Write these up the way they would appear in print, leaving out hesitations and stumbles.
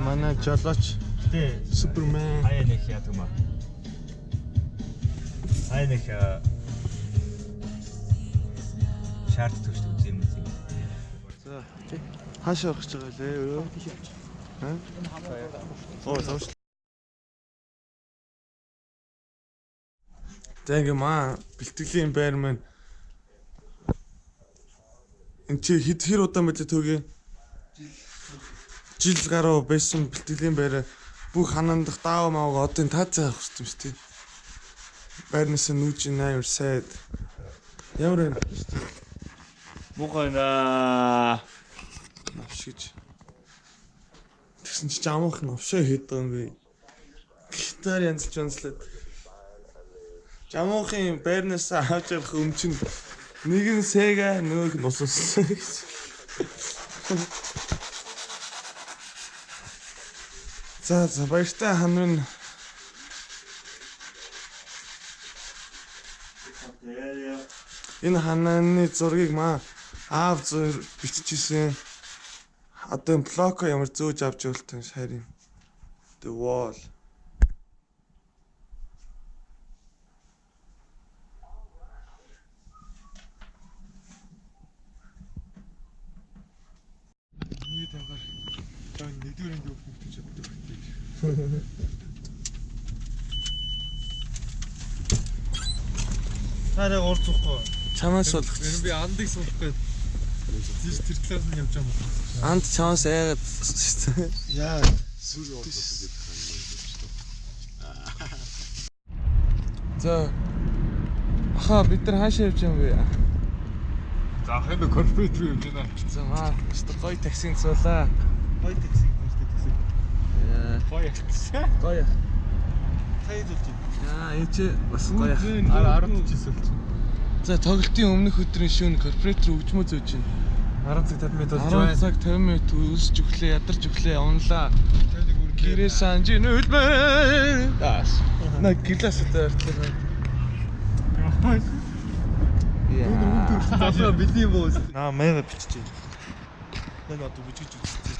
манай жолооч Супермен хаяа нэг яадаг юм аа. Хаяа нэг шаард төвчтэй үзэн юм. За хаашаа орох гэж байгаа лээ. Аа? Оо зовш. За ингээ маа бэлтгэлийн байр маань энэ чи хэр удаан байлаа төгөө? Жил гаруй байсан бэлтгэлийн байр бүх ханандах даав мааг одоо энэ таац авах хэрэгтэй юм шүү дээ. Байрнаас нүүж амар сайд. Ямар вэ? Мухана Навш гэж. Тэгсэн чи амах навшаа хийдэг юм бэ? Гитар янзлаад. Жамуухын байрнаас авч явах юм чинь нэг нь Sega нөгөөх нь уссан гэж. За баяртай ханвын энэ ханааны зургийг маа аав зур биччихсэн. Одоо блоко ямар зөөж авч явуултан шарийн. The wall. Нэг тавгаар нэгдүгээр энэ өгч чаддаг. Хараа урцхгүй. Чамаас болох. Би андыг суулгах гээд тийш тэр талаас нь явж байгаа юм. Анд чамаас яагаад шүү дээ. Яа, сүр болчихсон. За. Аха бид нар хаашаа явж байгаа юм бэ? За хэнэ корпорат руу явж байна. За маа өстө гоё таксинд суулаа. Гоё такси. Яа. Гоё. Гоё. Хайд болж байна. Яа, энэ чи бас гоё. 10 жисэл чинь. За тоглолтын өмнөх өдрийн шөнө корпорат руу хөгжмөө зөөж байна. 10 цаг 50 минут болж байна. 10 цаг 50 минут үсч өглөө ядарч өглөө унлаа. Гэрээ санжин үлбэ. Даас. На гэлээс өдөртлөө. Яа. Тасаа бидний боос. Наа маяга биччихье. Нэг одоо бичиж үзчихье.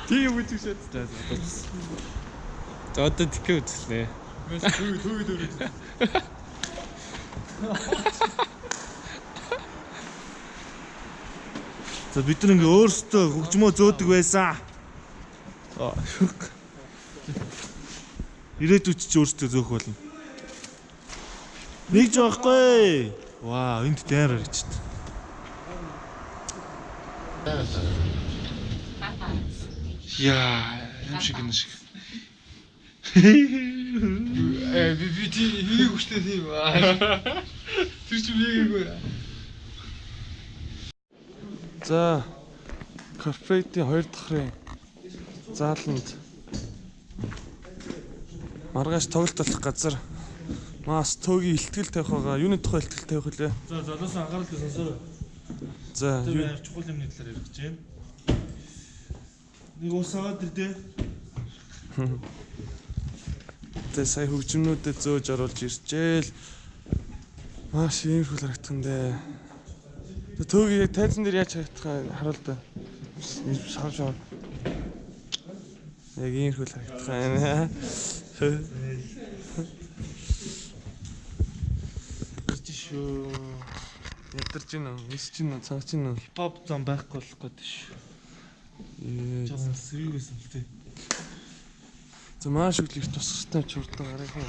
Тийм үчигшээд таа. За одоо тэгэх үзлээ. Мэс төвөө. За бид нар ингээ өөрсдөө хөгжмөө зөөдөг байсан. Ирээдүйд ч өөрсдөө зөөх болно. Нэг ч байхгүй. Вау, энд дээр харагдчихсан. Яа, юм шиг юм шиг. Би хийх хүчтэй тийм аа. Тэр чинь хийгээгүй. За корпоратийн 2 дахрын зааланд маргааш тоглолт болох газар мас төөгийн ихтгэл тавих байгаа. Юуны тухай ихтгэл тавих вүлээ? За залуус анхаарал сонсоо. За юу чухал юмны талаар ярих гэж байна. Нэг уусаад ирдээ. тэ сая хөгжмнүүдэд зөөж оруулж ирчээл. Маш иймэрхүү харагдсан дээ. Төөгийн тайзан дээр яаж харагдах харуул да. Шав. Яг иймэрхүү харагдах юм. Шүү. Ядарч гинэ, нисч гинэ, цаагч гинэ. Хипхоп зам байхгүй болох гээд шүү. Жаа serious юм л тээ. За маш их их тусахтай ч урдан гарах юм.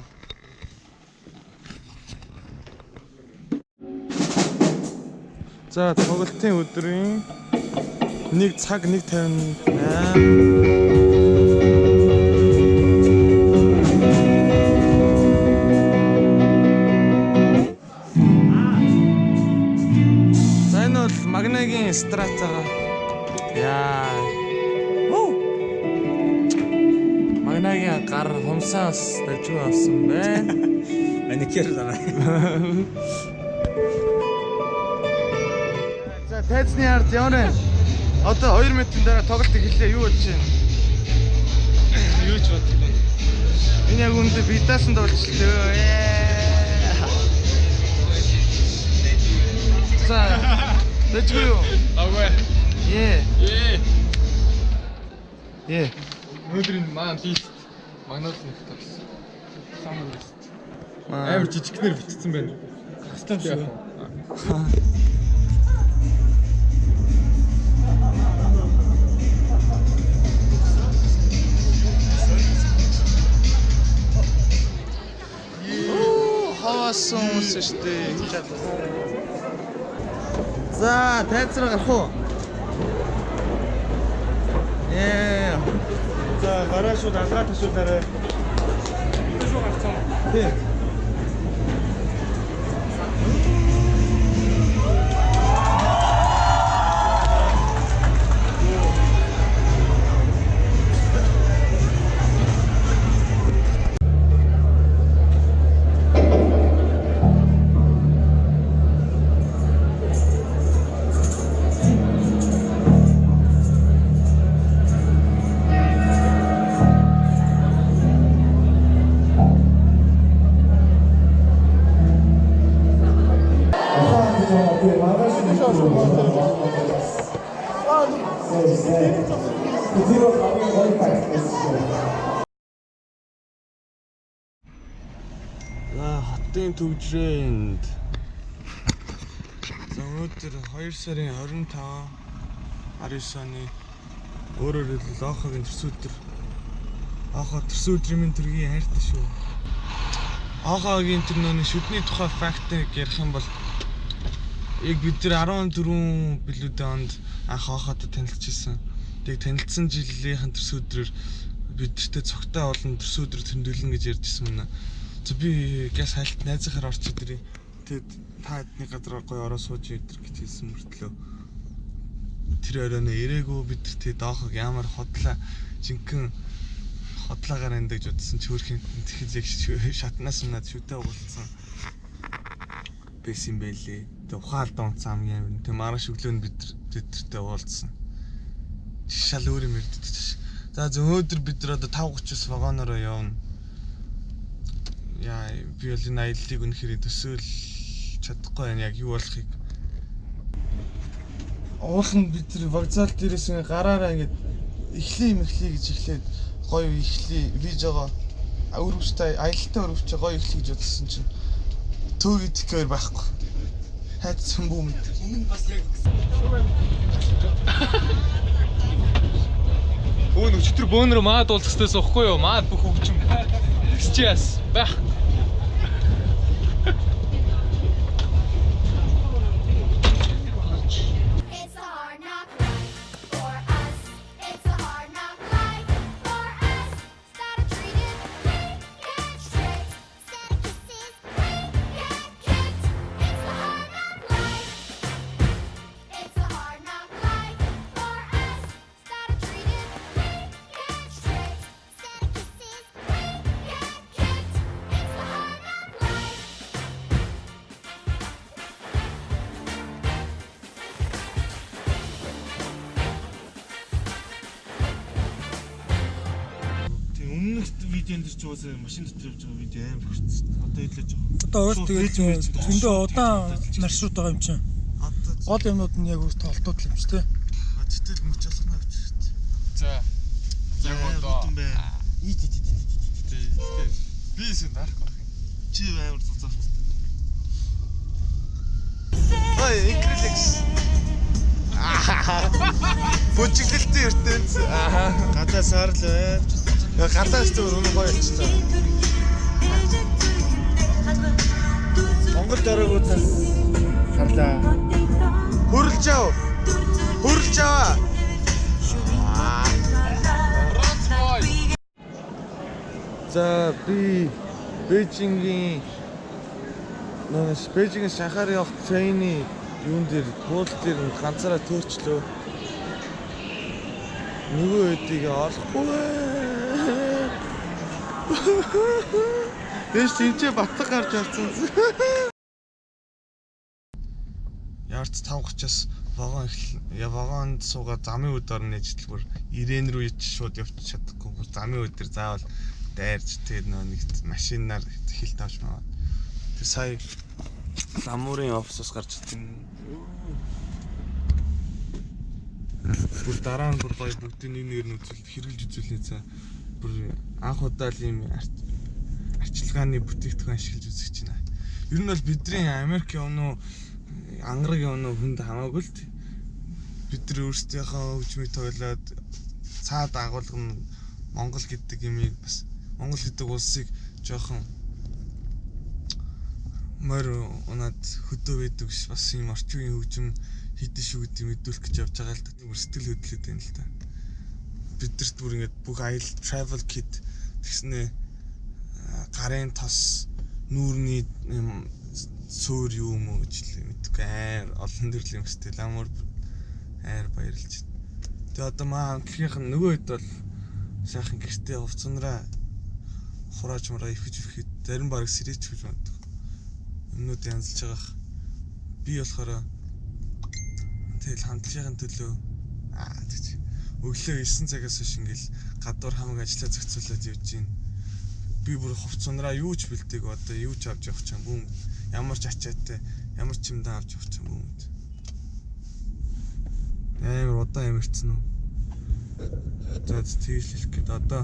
За тоглолтын өдрийн 1 цаг 1:58. Магнагийн стратага. Яа. Магнагийн гар хумсаас дажгүй авсан байна. Аникер дараа. За тайзны ард явна. Одоо 2 минутын дараа тоглолт эхэллээ. Юу болж байна? Юу ч бодлоо. Энэ яг үндэ бидасанд болчихлоо. Let's go. Агуу. Yeah. Yeah. Өнөөдрийн маань лист магнолын тавьсан. Самын лист. Амар жижигнэр бичсэн байна. Хастав шүү. Хавасан хүмүүс шүү дээ. За, тайзраа гарах уу? За, гараа шууд алгаа ташуулаарай. Шууд гарцсан уу? Тий. Хотын төвжрээнд за өнөөдөр 2 сарын 25 19 оны өөрөөр хэлбэл Охогийн төрсөдөр Охо төрсөдрийн минь төргийн хайртай шүү. Охогийн тэр нөөний шүдний тухай фактыг ярих юм бол яг бид нар 14 билүүдэд онд анх Охотод танилцчихсан. Тэг танилцсан жилийнхэн төрсөдрөөр бидэртээ цогтой олон төрсөдөр тэмдэглэн гэж ярьжсэн мөн. Би газ хайлт найзынхаар орчод ирээ. Тэгэд та эдний газар гоё ороо сууж идэр гэж хэлсэн мөртлөө тэр оройно ирээгүй бид нар тэгээд Охог ямар хотлаа жинхэнэ хотлаагаар эндэж удсан чөөрхийн тэгэхэд яг шатнаас над шүтээ уулцсан. Бэс юм бэлээ. Тэг ухаалд унцсан хамгийн амир. Тэг маргааш өглөө нь бид тэртэй уулзсан. Шал өөр юм ирдэж. За өнөөдөр бид нар одоо 5:30-с вагоноор явна. Яа, би бол энэ аяллыг үнэхээр төсөөл чадахгүй байна. Яг юу болохыг. Уулын бид нар вокзал дээрээс гараараа ингэж эхлэе гэж эхлээд гоё эхлэе виж байгаа. Өрөвчтэй аялалтай өрөвч гоё эхлэе гэж бодсон чинь төөг идэхээр байхгүй. Хайцсан бүү мэд. Өмнө бас яг Өөн өчтөр бөөнөр маад уулзах гэсэн байхгүй юу? Маад бүх хөгжим. Сейчас. Бах. Видеонд ч уусаа машин дотор явж байгаа видео аим хүрсэн. Одоо хэлээж байгаа. Одоо уус тэгээд зөндөө удаан маршрут байгаа юм чинь. Гол юмнууд нь яг үс толтууд юм чи тээ. Гэтэл мөч алхна гэж. За. Яг одоо. Би исэн дарахгүй. Чи амар цацаач. Ой, инкрелекс. Бүжиглэлтийн ертөнц. Гадаа саарл бай. Гадаас зөв үнэн гоё болчихсон. Монгол дөрөвөөс харлаа. Хөрөлж ав. За би Бээжингийн Шанхай явах трейний юун дээр буул дээр ганцаараа төөрчлөө. Нөгөө хэдийг олохгүй. Дэш тийчээ батлаг гарч орсон. Ярц 5:30-аас вагонд суугаад замын үд орны ажилтгуур ирээн рүү шууд явчих чадахгүй. Замын үд дээр заавал дайрч тэгээд нэг машинаар хилт авч маа. Тэр сая ламуурын офисоос гарч ирсэн. Бүр дараа нь бүр гоё бүгдийн нэг нэр нь үзүүлэлт хэрэглэж үзүүлнэ цаа. Бүр анх удаа л юм арчилгааны бүтээгдэхүүн ашиглаж үзэж байна. Ер нь бол бидний Америк явна уу, Ангар явна уу хүнд хамаагүй л дээ. Бид нар өөрсдийнхөө хөгжмийг тоглоод цаад агуулга нь Монгол гэдэг юмыг бас Монгол гэдэг улсыг жоохон морь унаад хөдөө байдаг ш бас юм орчин үеийн хөгжим хийдэж шүү гэдэг мэдүүлэх гэж явж байгаа л да. Бүр сэтгэл хөдлөд байна л да. Бидэрт бүр ингэж бүх аялал travel kit тэгснэ гарын тос нүүрний суур юу юм уу гэж мэдгүй амар олон төрлийн өмстэй ламур амар баярлж байна. Тэгээ одоо маа гэрийнх нь нөгөө хэд бол сайхан гэртээ хувцсанараа хурааж мураа ихэхэд зарим баг сэрээч гэж боддог. Өмнөд янзлж байгаа. Би болохоор тэгэл хамтлагын төлөө тэгж өглөө 9 цагаас хойш ингээл гадуур хамаг ажиллаа зохицуулаад явж гин. Би бүр хувцсанараа юу ч бэлдээг одоо юу ч авч явах чам бүүм. Ямар ч ачаатай, ямар ч юмдаа авч явах чам бүүм. Амар удаан ямарчсан уу? За тийшлэх гээд одоо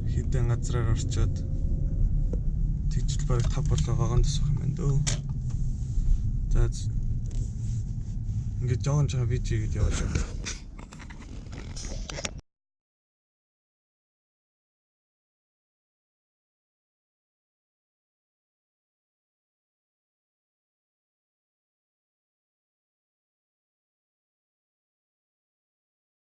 хідэн газраар орчоод тэгжл баг 5 болоо вагонд суух юм байна дөө. За ингээд жоон видео гэж явуулаа.